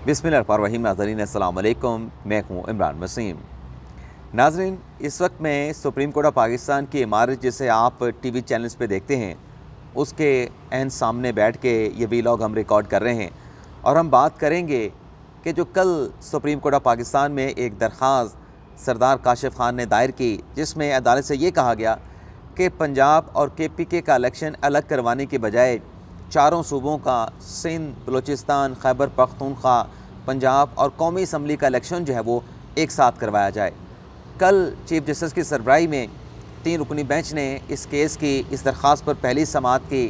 बिस्मिल्लाहिर्रहमानिर्रहीम। नाज़रीन अस्सलाम वालेकुम, मैं हूँ इमरान वसीम। नाज़रीन, इस वक्त मैं सुप्रीम कोर्ट ऑफ पाकिस्तान की इमारत जिसे आप टीवी चैनल्स पे देखते हैं उसके एन सामने बैठ के ये वीलॉग हम रिकॉर्ड कर रहे हैं और हम बात करेंगे कि जो कल सुप्रीम कोर्ट ऑफ पाकिस्तान में एक दरख्वास्त सरदार काशिफ खान ने दायर की, जिसमें अदालत से ये कहा गया कि पंजाब और KPK का इलेक्शन अलग करवाने के बजाय चारों सूबों का सिंध, बलूचिस्तान, खैबर पख्तूनख्वा, पंजाब और कौमी असम्बली का इलेक्शन जो है वो एक साथ करवाया जाए। कल चीफ जस्टिस की सरबराही में 3 रुकनी बेंच ने इस केस की इस दरख्वास्त पर पहली समाअत की।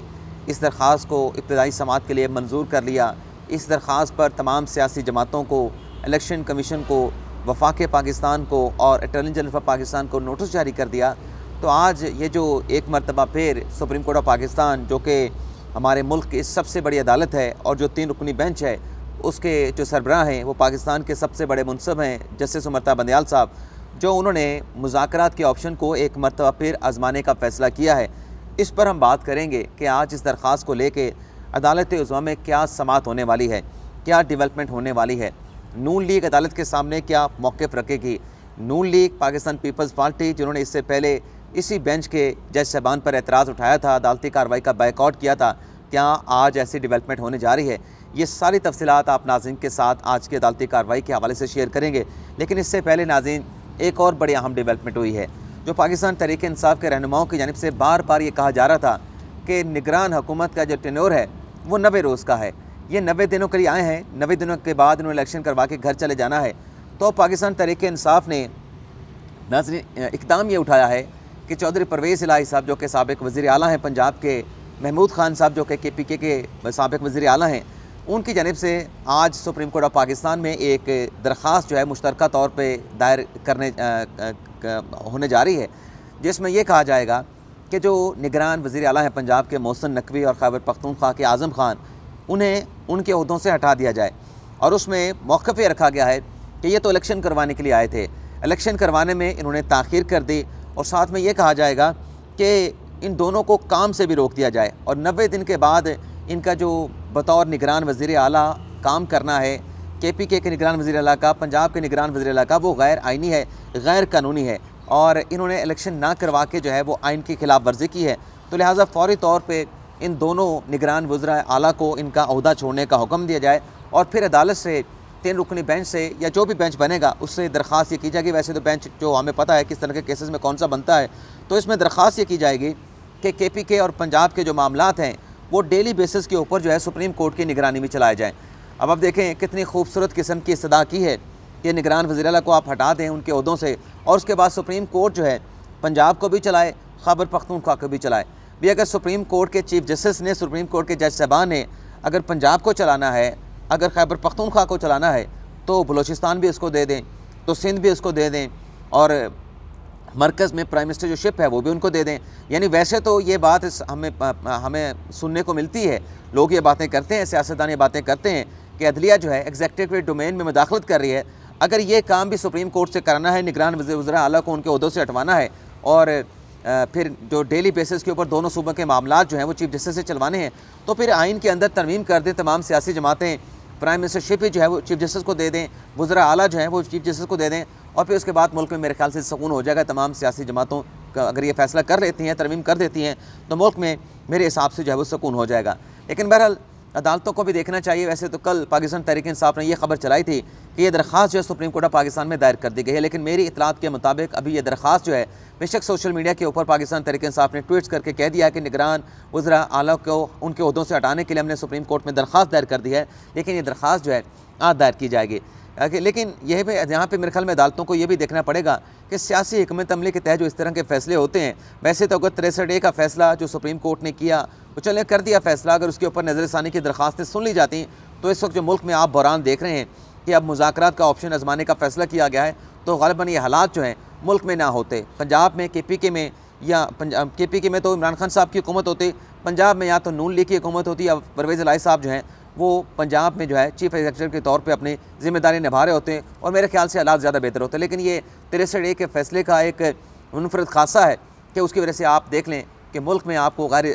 इस दरख्वास्त को इब्तदाई समाअत के लिए मंजूर कर लिया। इस दरख्वास्त पर तमाम सियासी जमातों को, इलेक्शन कमीशन को, वफाक पाकिस्तान को और अटॉर्नी जनरल ऑफ पाकिस्तान को नोटिस जारी कर दिया। तो आज ये जो एक मरतबा फिर सुप्रीम कोर्ट ऑफ पाकिस्तान, जो कि हमारे मुल्क की सबसे बड़ी अदालत है और जो 3 रुकनी बेंच है, उसके जो सरबराह हैं वो पाकिस्तान के सबसे बड़े मुंसब हैं जस्टिस उमर बंदयाल साहब, जो उन्होंने मुज़ाकरात के ऑप्शन को एक मरतबा फिर आजमाने का फ़ैसला किया है। इस पर हम बात करेंगे कि आज इस दरख्वास्त को लेके अदालत उज़्मा में क्या समाअत होने वाली है, क्या डेवलपमेंट होने वाली है। नून लीग अदालत के सामने क्या मौक़िफ़ रखेगी। नून लीग पाकिस्तान पीपल्स पार्टी, जिन्होंने इससे पहले इसी बेंच के जज साहबान पर एतराज़ उठाया था, अदालती कार्रवाई का बायकॉट किया था, क्या आज ऐसी डेवलपमेंट होने जा रही है। ये सारी तफसीलात आप नाज़रीन के साथ आज की अदालती कार्रवाई के हवाले से शेयर करेंगे। लेकिन इससे पहले नाज़रीन, एक और बड़ी अहम डेवलपमेंट हुई है, जो पाकिस्तान तहरीक इंसाफ के रहनुमाओं की जानिब से बार बार ये कहा जा रहा था कि निगरान हुकूमत का जो टेन्योर है वो 90 रोज़ का है। ये 90 दिनों के लिए आए हैं, 90 दिनों के बाद उन्होंने इलेक्शन करवा के घर चले जाना है। तो पाकिस्तान तहरीक इंसाफ ने नाज़रीन इक़दाम ये उठाया है कि चौधरी परवेज़ इलाही साहब, जो कि साबिक़ वज़ीर आला हैं पंजाब के, महमूद खान साहब, जो कि KPK के साबिक़ वज़ीर आला हैं, उनकी जानिब से आज सुप्रीम कोर्ट ऑफ पाकिस्तान में एक दरख्वास्त जो है मुश्तरका तौर पे दायर करने होने जा रही है, जिसमें यह कहा जाएगा कि जो निगरान वज़ीर आला हैं पंजाब के मोहसिन नकवी और खैबर पख्तूनख्वा के आज़म खान, उन्हें उनके ओहदों से हटा दिया जाए। और उसमें मौक़िफ़ ये रखा गया है कि ये तो इलेक्शन करवाने के लिए आए थे, इलेक्शन करवाने में इन्होंने ताख़ीर कर दी, और साथ में ये कहा जाएगा कि इन दोनों को काम से भी रोक दिया जाए और 90 दिन के बाद इनका जो बतौर निगरान वज़ीर आला काम करना है, KPK के निगरान वज़ीर आला का, पंजाब के निगरान वज़ीर आला का, वो गैर आइनी है, गैर कानूनी है और इन्होंने इलेक्शन ना करवा के जो है वो आइन की खिलाफ वर्जी की है। तो लिहाजा फ़ौरी तौर पर इन दोनों निगरान वज़ीर आला को इनका ओहदा छोड़ने का हुक्म दिया जाए और फिर अदालत से 3 रुकनी बेंच से या जो भी बेंच बनेगा उससे दरख्वास्त ये की जाएगी। वैसे तो बेंच जो हमें पता है किस तरह के केसेस में कौन सा बनता है, तो इसमें दरख्वास्त ये की जाएगी कि KPK और पंजाब के जो मामलात हैं वो डेली बेसिस के ऊपर जो है सुप्रीम कोर्ट की निगरानी में चलाए जाएँ। अब आप देखें कितनी खूबसूरत किस्म की इस्तदा की है कि निगरान वज़ीर आला को आप हटा दें उनके ओहदों से और उसके बाद सुप्रीम कोर्ट जो है पंजाब को भी चलाए, खैबर पख्तूनख्वा को भी चलाए। भी अगर सुप्रीम कोर्ट के चीफ जस्टिस ने, सुप्रीम कोर्ट के जज साहबान ने अगर पंजाब को चलाना है, अगर खैबर पख्तूनख्वा को चलाना है, तो बलूचिस्तान भी इसको दे दें, तो सिंध भी इसको दे दें और मरकज़ में प्राइम मिनिस्टर जो शिप है वो भी उनको दे दें। यानी वैसे तो ये बात हमें सुनने को मिलती है, लोग ये बातें करते हैं, सियासतदान ये बातें करते हैं कि अदलिया जो है एग्जीक्यूटिव डोमेन में मुदाखलत कर रही है। अगर ये काम भी सुप्रीम कोर्ट से कराना है, निगरान वज़ीर आला को उनके ओहदों से हटवाना है और फिर जो डेली बेसिस के ऊपर दोनों सूबों के मामलात जो हैं वो चीफ जस्टिस से चलवाने हैं, तो फिर आइन के अंदर तरमीम कर दें, तमाम सियासी जमातें प्राइम मिनिस्टरशिप जो है वो चीफ जस्टिस को दे दें, वज़ीर आला जो है वो चीफ जस्टिस को दे दें और फिर उसके बाद मुल्क में मेरे ख्याल से सुकून हो जाएगा। तमाम सियासी जमातों का अगर ये फ़ैसला कर लेती हैं, तरमीम कर देती हैं, तो मुल्क में मेरे हिसाब से जो है वो सुकून हो जाएगा। लेकिन बहरहाल अदालतों को भी देखना चाहिए। वैसे तो कल पाकिस्तान तहरीक इंसाफ ने यह खबर चलाई थी कि ये दरख्वास्त जो है सुप्रीम कोर्ट ऑफ पाकिस्तान में दायर कर दी गई है, लेकिन मेरी इतलात के मुताबिक अभी ये दरख्वास्त जो है, बेशक सोशल मीडिया के ऊपर पाकिस्तान तहरीक इंसाफ ने ट्वीट्स करके कह दिया कि निगरान वज़ीर आला को उनके ओहदों से हटाने के लिए हमने सुप्रीम कोर्ट में दरख्वास्त दायर कर दी है, लेकिन ये दरख्वास्त जो है आज दायर की जाएगी। लेकिन यह भी यहाँ पे मेरे ख्याल में अदालतों को ये भी देखना पड़ेगा कि सियासी हिकमत अमली के तहत जो इस तरह के फ़ैसले होते हैं, वैसे तो अगर 63A का फ़ैसला जो सुप्रीम कोर्ट ने किया वो चले कर दिया फ़ैसला, अगर उसके ऊपर नज़रसानी की दरख्वास्तें सुन ली जाती तो इस वक्त जो मुल्क में आप बहरान देख रहे हैं कि अब मुज़ाकरात का ऑप्शन आजमाने का फ़ैसला किया गया है, तो ग़ालिबन ये हालात जो हैं मुल्क में ना होते। पंजाब में KPK में या KPK में तो इमरान खान साहब की हुकूमत होती, पंजाब में या तो नून लीग की हुकूमत होती या परवेज़ इलाही साहब जो हैं वो पंजाब में जो है चीफ एग्जीक्यूटिव के तौर पे अपनी ज़िम्मेदारी निभा रहे होते हैं और मेरे ख्याल से हालात ज़्यादा बेहतर होते हैं। लेकिन ये 63A के फ़ैसले का एक मुनफरद खासा है कि उसकी वजह से आप देख लें कि मुल्क में आपको गैर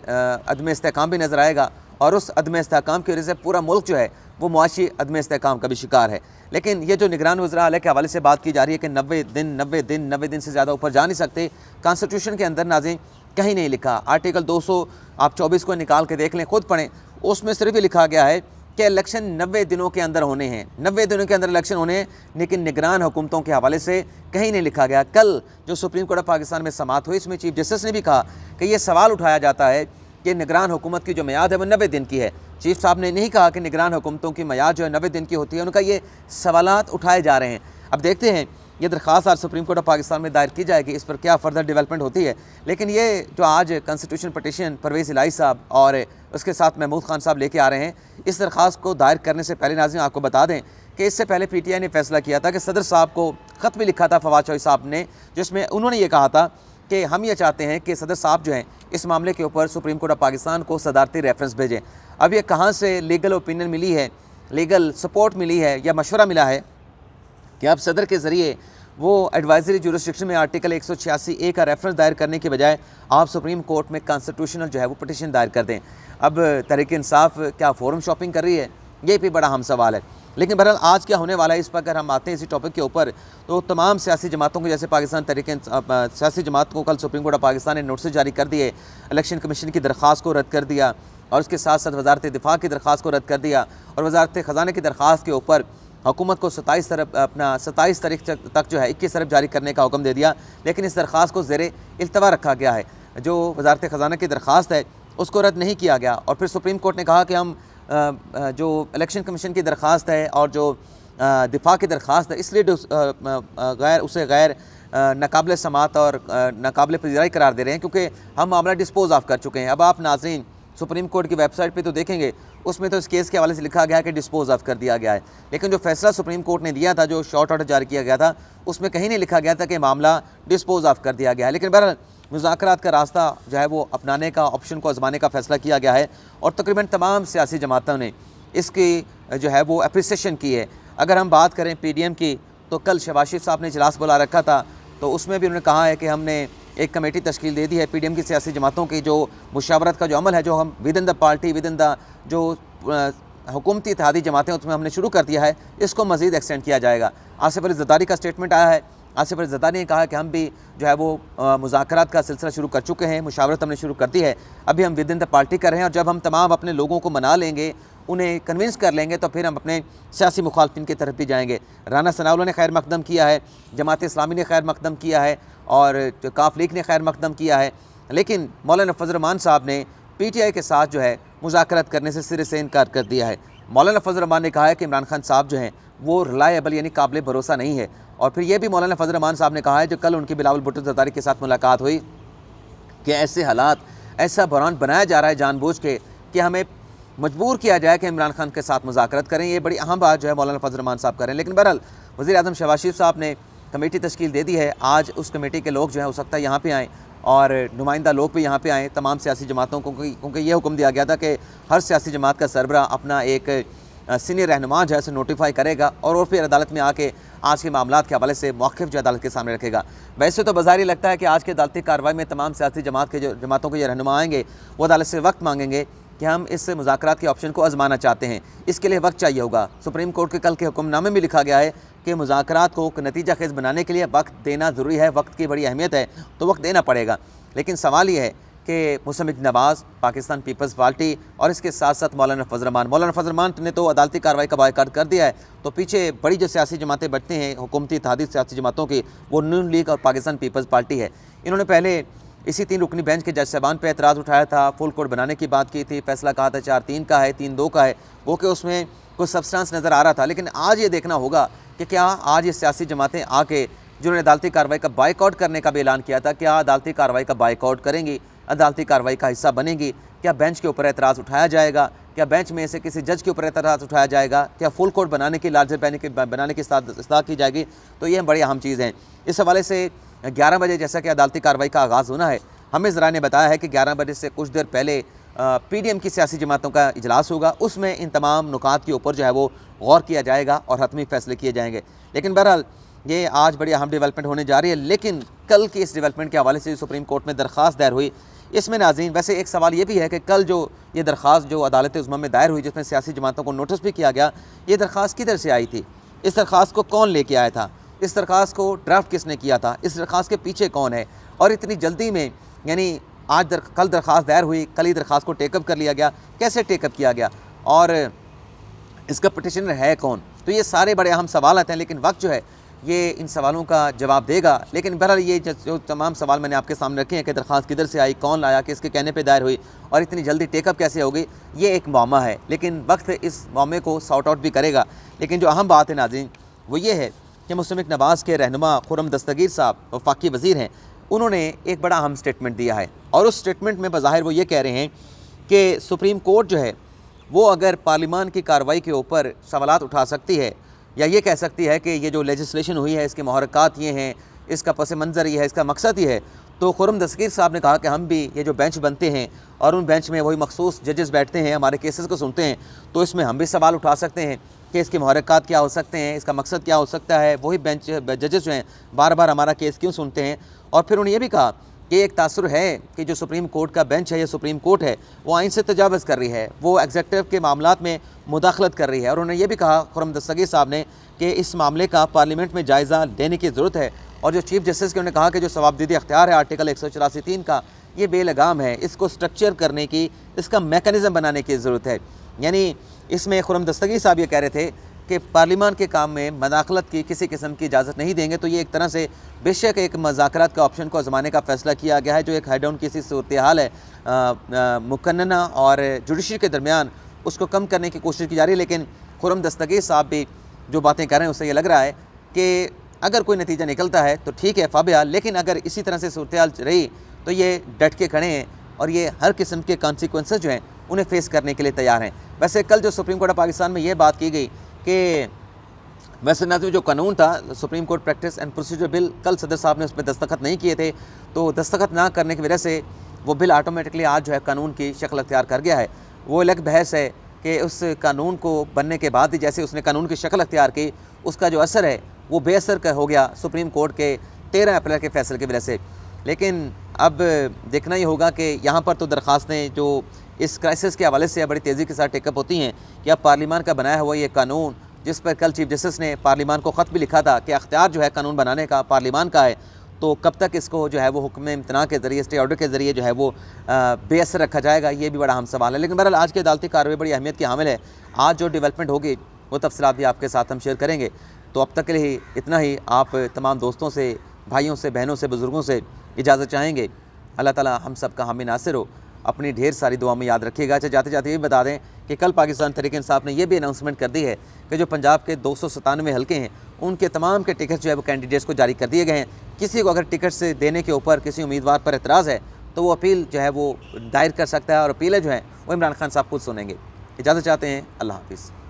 अदम इस्तेहकाम भी नज़र आएगा और उस अदम इस्तेहकाम की वजह से पूरा मुल्क जो है वो मुआशी अदम इस्तेहकाम का भी शिकार है। लेकिन ये जो निगरान वज़रा आला के हवाले से बात की जा रही है कि 90 दिन से ज़्यादा ऊपर जा नहीं सकते, कॉन्स्टिट्यूशन के अंदर नाज़रीन कहीं नहीं लिखा। आर्टिकल 224 को निकाल के देख लें, खुद पढ़ें, उसमें सिर्फ ये लिखा गया है कि इलेक्शन 90 दिनों के अंदर होने हैं, 90 दिनों के अंदर इलेक्शन होने हैं, लेकिन निगरान हुकूमतों के हवाले से कहीं नहीं लिखा गया। कल जो सुप्रीम कोर्ट ऑफ पाकिस्तान में समाअत हुई, इसमें चीफ जस्टिस ने भी कहा कि यह सवाल उठाया जाता है कि निगरान हुकूमत की जो मियाद है वो 90 दिन की है। चीफ साहब ने नहीं कहा कि निगरान हुकूमतों की मियाद जो है 90 दिन की होती है, उनका ये सवालात उठाए जा रहे हैं। अब देखते हैं ये दरख्वास्त आज सुप्रीम कोर्ट ऑफ पाकिस्तान में दायर की जाएगी, इस पर क्या फर्दर डेवलपमेंट होती है। लेकिन ये जो आज कॉन्स्टिट्यूशन पटिशन परवेज़ इलाही साहब और उसके साथ महमूद खान साहब लेके आ रहे हैं, इस दरख्वास्त को दायर करने से पहले नाज़रीन आपको बता दें कि इससे पहले PTI ने फैसला किया था कि सदर साहब को ख़त भी लिखा था फवाद चौधरी साहब ने, जिसमें उन्होंने ये कहा था कि हम ये चाहते हैं कि सदर साहब जो हैं इस मामले के ऊपर सुप्रीम कोर्ट ऑफ पाकिस्तान को सदारती रेफरेंस भेजें। अब ये कहाँ से लीगल ओपिनियन मिली है, लीगल सपोर्ट मिली है या मशवरा मिला है कि अब सदर के ज़रिए वो एडवाइजरी जुरिस्डिक्शन में आर्टिकल 186A का रेफरेंस दायर करने के बजाय आप सुप्रीम कोर्ट में कॉन्स्टिट्यूशनल जो है वो पटिशन दायर कर दें। अब तहरीक इंसाफ क्या फोरम शॉपिंग कर रही है, ये भी बड़ा हम सवाल है। लेकिन बहरहाल आज क्या होने वाला है, इस पर अगर हम आते हैं इसी टॉपिक के ऊपर, तो तमाम सियासी जमातों को, जैसे पाकिस्तान तहरीक सियासी जमात को कल सुप्रीम कोर्ट ऑफ पाकिस्तान ने नोटिस जारी कर दिए, इलेक्शन कमीशन की दरख्वास्त को रद्द कर दिया और उसके साथ साथ वजारत दिफा की दरख्वास्त को रद्द कर दिया और वजारत ख़जाने की दरख्वास्त के ऊपर हुकूमत को 27 तारीख तक जो है 21 तरफ जारी करने का हुक्म दे दिया। लेकिन इस दरख्वास्त को ज़ेरे इल्तवा रखा गया है, जो वजारत ख़जाना की दरख्वास्त है उसको रद्द नहीं किया गया। और फिर सुप्रीम कोर्ट ने कहा कि हम जो इलेक्शन कमीशन की दरख्वास्त है और जो दिफा की दरख्वास्त है, इसलिए उसे गैर नाकाबिल समात और नाकाबिल पजीराई करार दे रहे हैं क्योंकि हम मामला डिस्पोज ऑफ कर चुके हैं। अब आप नाज़रीन सुप्रीम कोर्ट की वेबसाइट पे तो देखेंगे, उसमें तो इस केस के हवाले से लिखा गया है कि डिस्पोज ऑफ कर दिया गया है। लेकिन जो फैसला सुप्रीम कोर्ट ने दिया था, जो शॉर्ट ऑर्डर जारी किया गया था, उसमें कहीं नहीं लिखा गया था कि मामला डिस्पोज ऑफ कर दिया गया है। लेकिन बहरहाल मुज़ाकरात का रास्ता जो है वो अपनाने का, ऑप्शन को आजमाने का फ़ैसला किया गया है और तकरीबन तमाम सियासी जमातों ने इसकी जो है वो अप्रिसिएशन की है। अगर हम बात करें PDM की, तो कल शहबाज शरीफ साहब ने इजलास बुला रखा था, तो उसमें भी उन्होंने कहा है कि हमने एक कमेटी तश्कील दे दी है PDM की सियासी जमातों की, जो मुशावरत का जो अमल है, जो हम with in the party, with in the जो हुकूमती इत्तेहादी जमातें उसमें हमने शुरू कर दिया है, इसको मज़ीद एक्सटेंड किया जाएगा। आसिफ अली ज़रदारी का स्टेटमेंट आया है, आसिफ अली ज़रदारी ने कहा कि हम भी जो है वो मुज़ाकरात का सिलसिला शुरू कर चुके हैं, मुशावरत हमने शुरू कर दी है, अभी हम विद इन द पार्टी कर रहे हैं और जब हम तमाम अपने लोगों को मना लेंगे, उन्हें कन्विंस कर लेंगे, तो फिर हम अपने सियासी मुखालफिन की तरफ भी जाएंगे। राना सनाउल्लाह ने खैर मकदम किया है, जमात इस्लामी ने खैर मकदम किया है और काफ लीग ने खैर मकदम किया है। लेकिन मौलाना फजल रहमान साहब ने PTI के साथ जो है मुज़ाकरात करने से सिरे से इनकार कर दिया है। मौलाना फजल रहमान ने कहा है कि इमरान खान साहब जो हैं वो रिलायबल यानी काबिल भरोसा नहीं है। और फिर ये भी मौलाना फजल रहमान साहब ने कहा है, जो कल उनकी बिलावल भुट्टो ज़रदारी के साथ मुलाकात हुई, कि ऐसे हालात, ऐसा बहरान बनाया जा रहा है जानबूझ के कि हमें मजबूर किया जाए कि इमरान खान के साथ मुज़ाकरात करें। ये बड़ी अहम बात जो है मौलाना फजल रहमान साहब करें। लेकिन बहरहाल वज़ीर आज़म शहबाज शरीफ साहब ने कमेटी तश्कील दे दी है। आज उस कमेटी के लोग जो है हो सकता है यहाँ पे आएँ और नुमाइंदा लोग भी यहाँ पे आएँ, तमाम सियासी जमातों को, क्योंकि ये हुक्म दिया गया था कि हर सियासी जमात का सरबरा अपना एक सीनियर रहनुमा जो है उसे नोटिफाई करेगा और फिर अदालत में आके आज के मामलात के हवाले से मौक़िफ़ जो अदालत के सामने रखेगा। वैसे तो बाज़ारी लगता है कि आज के अदालती कार्रवाई में तमाम सियासी जमातों के जो रहनुमा आएंगे वो अदालत से वक्त मांगेंगे कि हम इस मुज़ाकरात के ऑप्शन को आजमाना चाहते हैं, इसके लिए वक्त चाहिए होगा। सुप्रीम कोर्ट के कल के हुक्मनामे में लिखा गया है कि मुज़ाकरात को नतीजा खेज़ बनाने के लिए वक्त देना ज़रूरी है, वक्त की बड़ी अहमियत है, तो वक्त देना पड़ेगा। लेकिन सवाल ये है कि मुसम्मिद नवाज़, पाकिस्तान पीपल्स पार्टी और इसके साथ साथ मौलाना फजल रहमान ने तो अदालती कार्रवाई का बायकाट कर दिया है, तो पीछे बड़ी जो सियासी जमातें बैठती हैं हुकूमती इत्तेहादी सियासी जमातों की, वो नून लीग और पाकिस्तान पीपल्स पार्टी है। इन्होंने पहले इसी 3 रुकनी बेंच के जज साहबान पर एतराज़ उठाया था, फुल कोर्ट बनाने की बात की थी, फैसला कहा था 4-3 का है, 3-2 का है, वो कि उसमें कुछ सब्सटेंस नज़र आ रहा था। लेकिन आज ये देखना होगा कि क्या आज ये सियासी जमातें आके जिन्होंने अदालती कार्रवाई का बाइकआउट करने का भी ऐलान किया था, क्या अदालती कार्रवाई का बाइकआउट करेंगी, अदालती कार्रवाई का हिस्सा बनेंगी? क्या बेंच के ऊपर एतराज़ उठाया जाएगा? क्या बेंच में से किसी जज के ऊपर एतराज़ उठाया जाएगा? क्या फुल कोर्ट बनाने की लार्जर बनाने की इस्तेमाल की जाएगी? तो ये बड़ी अहम चीज़ है। इस हवाले से 11 बजे जैसा कि अदालती कार्रवाई का आगाज़ होना है, हमें ज़रा ने बताया है कि 11 बजे से कुछ देर पहले PDM की सियासी जमातों का इजलास होगा, उसमें इन तमाम नुकात के ऊपर जो है वो गौर किया जाएगा और हतमी फ़ैसले किए जाएंगे। लेकिन बहरहाल ये आज बड़ी अहम डेवलपमेंट होने जा रही है। लेकिन कल की इस डेवलपमेंट के हवाले से सुप्रीम कोर्ट में दरख्वास्त दायर हुई, इसमें नाज़रीन वैसे एक सवाल ये भी है कि कल जो ये दरख्वास्त जो अदालत उज़्मा में दायर हुई, जिसमें सियासी जमातों को नोटिस भी किया गया, ये दरख्वास्त किधर से आई थी? इस दरख्वास्त को कौन लेके आया था? इस दरख्वास्त को ड्राफ्ट किसने किया था? इस दरख्वास्त के पीछे कौन है? और इतनी जल्दी में, यानी कल दरख्वास्त दायर हुई, कल ही दरख्वास्त को टेकअप कर लिया गया, कैसे टेकअप किया गया और इसका पटिशनर है कौन? तो ये सारे बड़े अहम सवाल आते हैं, लेकिन वक्त जो है ये इन सवालों का जवाब देगा। लेकिन बहरहाल ये जो तमाम सवाल मैंने आपके सामने रखे हैं कि दरख्वास्त किधर से आई, कौन लाया, किसके कहने पे दायर हुई और इतनी जल्दी टेकअप कैसे हो गई, ये एक मामा है। लेकिन वक्त इस मामे को सॉर्ट आउट भी करेगा। लेकिन जो अहम बात है नाज़रीन वो ये है कि मुस्लिम लीग नवाज़ के रहनुमा खुर्रम दस्तगीर साहब वफाकी वज़ीर हैं, उन्होंने एक बड़ा अहम स्टेटमेंट दिया है और उस स्टेटमेंट में बज़ाहिर वो ये कह रहे हैं कि सुप्रीम कोर्ट जो है वो अगर पार्लियामान की कार्रवाई के ऊपर सवालात उठा सकती है या ये कह सकती है कि ये जो लेजिस्लेशन हुई है इसके महरक़ात ये हैं, इसका पस मंज़र ये है, इसका मकसद ये है, तो खुर्रम दस्तगीर साहब ने कहा कि हम भी ये जो बेंच बनते हैं और उन बेंच में वही मखसूस जजेस बैठते हैं, हमारे केसेस को सुनते हैं, तो इसमें हम भी सवाल उठा सकते हैं कि इसके महरक़ात क्या हो सकते हैं, इसका मकसद क्या हो सकता है। वही बेंच जजेस जो हैं बार बार हमारा केस क्यों सुनते हैं। और फिर उन्होंने ये भी कहा कि एक तासुर है कि जो सुप्रीम कोर्ट का बेंच है या सुप्रीम कोर्ट है वो आइन से तजावज़ कर रही है, वो एग्जेक्टिव के मामलात में मुदाखलत कर रही है। और उन्होंने ये भी कहा खुर्रम दस्तगीर साहब ने कि इस मामले का पार्लियामेंट में जायज़ा लेने की ज़रूरत है। और जो चीफ जस्टिस के उन्होंने कहा कि जो सवाबदीदी अख्तियार है आर्टिकल 184(3) का, ये बेलगाम है, इसको स्ट्रक्चर करने की, इसका मेकनिज़म बनाने की ज़रूरत है। यानी इसमें खुर्रम दस्तगीर साहब ये कह रहे थे कि पार्लियामान के काम में मदाखलत की किसी किस्म की इजाज़त नहीं देंगे। तो ये एक तरह से बेशक एक मज़ाकरात का ऑप्शन को आज़माने का फ़ैसला किया गया है, जो एक हेड ऑन की सी सूरत हाल है मुकन्नना और जुडिशरी के दरमियान, उसको कम करने की कोशिश की जा रही है। लेकिन खुर्रम दस्तगीर साहब भी जो बातें कर रहे हैं उससे ये लग रहा है कि अगर कोई नतीजा निकलता है तो ठीक है फ़ाबिहाल, लेकिन अगर इसी तरह से सूरत हाल रही तो ये डट के खड़े हैं और ये हर किस्म के कॉन्सिक्वेंसेस जो हैं उन्हें फ़ेस करने के लिए तैयार हैं। वैसे कल जो सुप्रीम कोर्ट ऑफ पाकिस्तान में ये बात की गई कि वैसे नाज़रीन जो कानून था supreme court practice and procedure bill, कल सदर साहब ने उस पर दस्तखत नहीं किए थे, तो दस्तखत ना करने की वजह से वो बिल ऑटोमेटिकली आज जो है कानून की शक्ल अख्तियार कर गया है। वो अलग बहस है कि उस कानून को बनने के बाद ही जैसे उसने कानून की शक्ल अख्तियार की, उसका जो असर है वो बेअसर का हो गया सुप्रीम कोर्ट के 13 अप्रैल के फैसले की वजह से। लेकिन अब देखना ही होगा कि यहाँ पर तो दरख्वास्तें जो इस क्राइसिस के हवाले से बड़ी तेज़ी के साथ टेकअप होती हैं कि अब पार्लियामान का बनाया हुआ ये कानून, जिस पर कल चीफ जस्टिस ने पार्लियामान को ख़त भी लिखा था कि अख्तियार जो है कानून बनाने का पार्लियामान का है, तो कब तक इसको जो है वो हुक्म इम्तना के ज़रिए, स्टे ऑर्डर के ज़रिए जो है वो बेअसर रखा जाएगा, ये भी बड़ा अहम सवाल है। लेकिन बहरहाल आज की अदालती कार्रवाई बड़ी अहमियत की हामिल है। आज जो डेवलपमेंट होगी वो तफसीलात भी आपके साथ हम शेयर करेंगे। तो अब तक के लिए इतना ही। आप तमाम दोस्तों से, भाइयों से, बहनों से, बुज़ुर्गों से इजाज़त चाहेंगे। अल्लाह ताला हम सब का हामी नासिर हो। अपनी ढेर सारी दुआ में याद रखिएगा। अच्छा, जाते जाते ये भी बता दें कि कल पाकिस्तान तहरीक-ए-इंसाफ ने यह भी अनाउंसमेंट कर दी है कि जो पंजाब के 297 हल्के हैं उनके तमाम के टिकट जो है वो कैंडिडेट्स को जारी कर दिए गए हैं। किसी को अगर टिकट से देने के ऊपर किसी उम्मीदवार पर एतराज़ है तो वो अपील जो है वो दायर कर सकता है और अपीलें जो हैं वो इमरान खान साहब खुद सुनेंगे। इजाज़त चाहते हैं। अल्लाह हाफ़िज़।